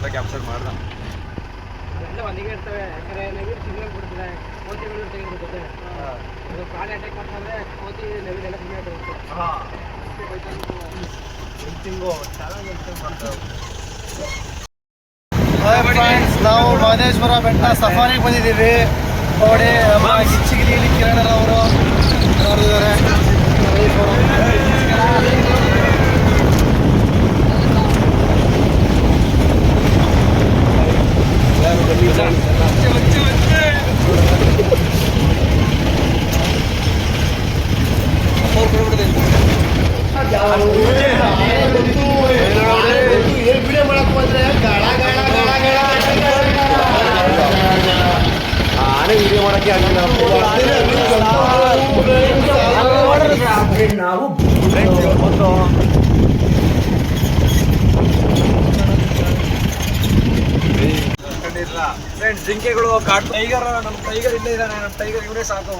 ಅಂತ ಕ್ಯಾಪ್ಚರ್ ಮಾಡ್ದ. ಅವೆಲ್ಲ ಒಂದಿಗೆ ಇರ್ತವೆ, ಯಾಕಂದರೆ ನವಿಲು ಸಿಗ್ನಲ್ ಕೊಡ್ತದೆ, ಕೋತಿಗಳು ತೆಗೆದುಬಿಡ್ತದೆ. ಇದು ಪ್ರಾಣಿ ಅಟ್ಯಾಕ್ ಮಾಡ್ತಾರೆ, ಕೋತಿ ನವಿಲೆಲ್ಲ ಸಿಗ್ನಲ್ ಆಗುತ್ತೆ. ನಾವು ಮಹದೇಶ್ವರ ಬೆಟ್ಟ ಸಫಾರಿಗೆ ಬಂದಿದ್ದೀವಿ. ನೋಡಿ ಗಿಚ್ಚಿಗಿಲಿ ಕಿರಣ್ ಅವರು ನೋಡಿದ್ದಾರೆ. ಆನೆ ವಿಡಿಯೋ ಮಾಡಕ್ಕೆ ಆಗಿಲ್ಲ. ನಾವು ಫ್ರೆಂಡ್ಸ್ ಜಿಂಕೆಗಳು ಕಾಡು ಟೈಗರ್, ನಮ್ಮ ಟೈಗರ್ ಇಲ್ಲೇ ಇದ್ದಾನೆ. ನಮ್ಮ ಟೈಗರ್ ಇವರೇ ಸಾಕು.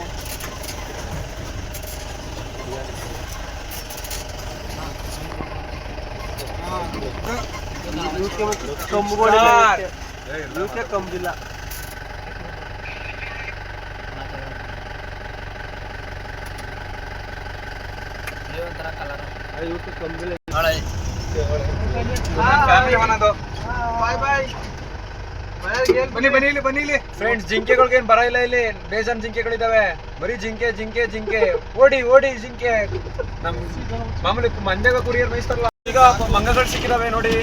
ಕಂಬಿಲ್ಲ. ಬನ್ನಿ ಫ್ರೆಂಡ್ಸ್, ಜಿಂಕೆಗಳಿಗೇನು ಬರ ಇಲ್ಲ. ಇಲ್ಲಿ ಬೇಜಾನ್ ಜಿಂಕೆಗಳಿದಾವೆ. ಬರೀ ಜಿಂಕೆ ಜಿಂಕೆ ಜಿಂಕೆ. ಓಡಿ ಓಡಿ ಜಿಂಕೆ. ನಮ್ ಮಾಮೂಲಿ ಮಂಜಾಗ ಕುರಿಯರ್ ಮೇಯಿಸ್ತಾರಲ್ಲ, ಈಗ ಮಂಗಗಳು ಸಿಕ್ಕಿದಾವೆ ನೋಡಿ.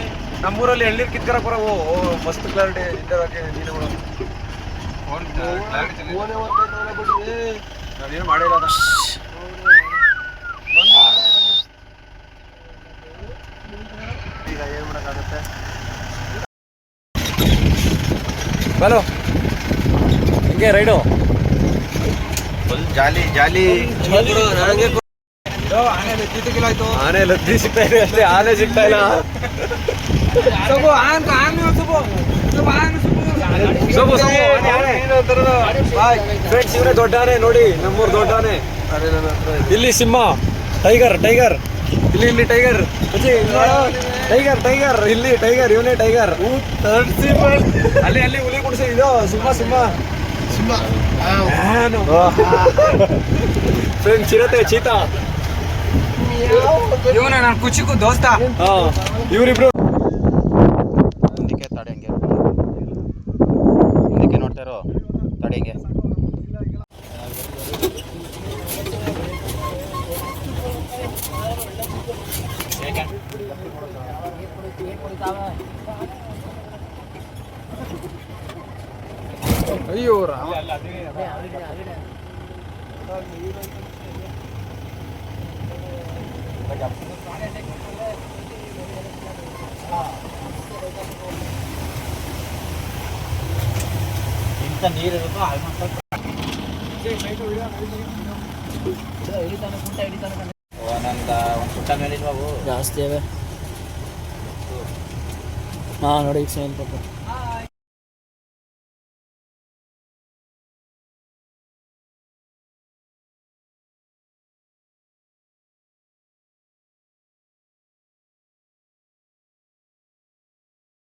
ನಮ್ಮೂರಲ್ಲಿ ಎಳ್ನೀರು ಕಿತ್ಕರಕ್ ಬರವು. ಮಸ್ತ್ ಕ್ಲಾರಿಟಿ ಇದ್ದಾವೆ ಮೀನುಗಳು. ನಾವೇನು ಮಾಡಿಲ್ಲ. ಈಗ ಏನು ಮಾಡೋಕ್ಕಾಗುತ್ತೆ? ಬಲೋ ಹಿಂಗೆ ರೈಡು ಫುಲ್ ಜಾಲಿ ಜಾಲಿ. ಆನೆ ಲದ್ದಿ ಸಿಗ್ತಾ ಇದೆ ಅಷ್ಟೇ, ಆನೆ ಸಿಗ್ತಾ ಇಲ್ಲ. ಫ್ರೆಂಡ್ಸ್ ಇವರೇ ದೊಡ್ಡ ಆನೆ ನೋಡಿ, ನಮ್ಮೂರು ದೊಡ್ಡ ಆನೆ. ಇಲ್ಲಿ ಸಿಂಹ, ಟೈಗರ್ ಟೈಗರ್, ಇಲ್ಲಿ ಟೈಗರ್, ಟೈಗರ್ ಟೈಗರ್, ಇಲ್ಲಿ ಟೈಗರ್, ಇವನೇ ಟೈಗರ್. ಅಲ್ಲಿ ಅಲ್ಲಿ ಹುಲಿ ಕುಡಿಸಿ, ಇದು ಸಿಂಹ ಸಿಂಹ ಫ್ರೆಂಡ್ಸ್ ಇರತ್ತೆ ಚೀತಾ. ಇವನ ನಾನು ಕುಚಿಕು ದೋಸ್ತ. ಇವರಿಬ್ರು ಮುಂದಕ್ಕೆ ತಡೆ, ಹಂಗೆ ಮುಂದಕ್ಕೆ ನೋಡ್ತಾ ಇರೋ, ತಡೆ ಹಿಂಗೆ. ಅಯ್ಯೋ ಇಂಥ ನೀರಿರುತ್ತೋ ಒಂದೊಂದು ಪುಟ್ಟ ಮೇಲಿದ್ವು, ಜಾಸ್ತಿ ಅವೆ. ಹಾಂ ನೋಡಿ, ಈಗ ಸೇಲ್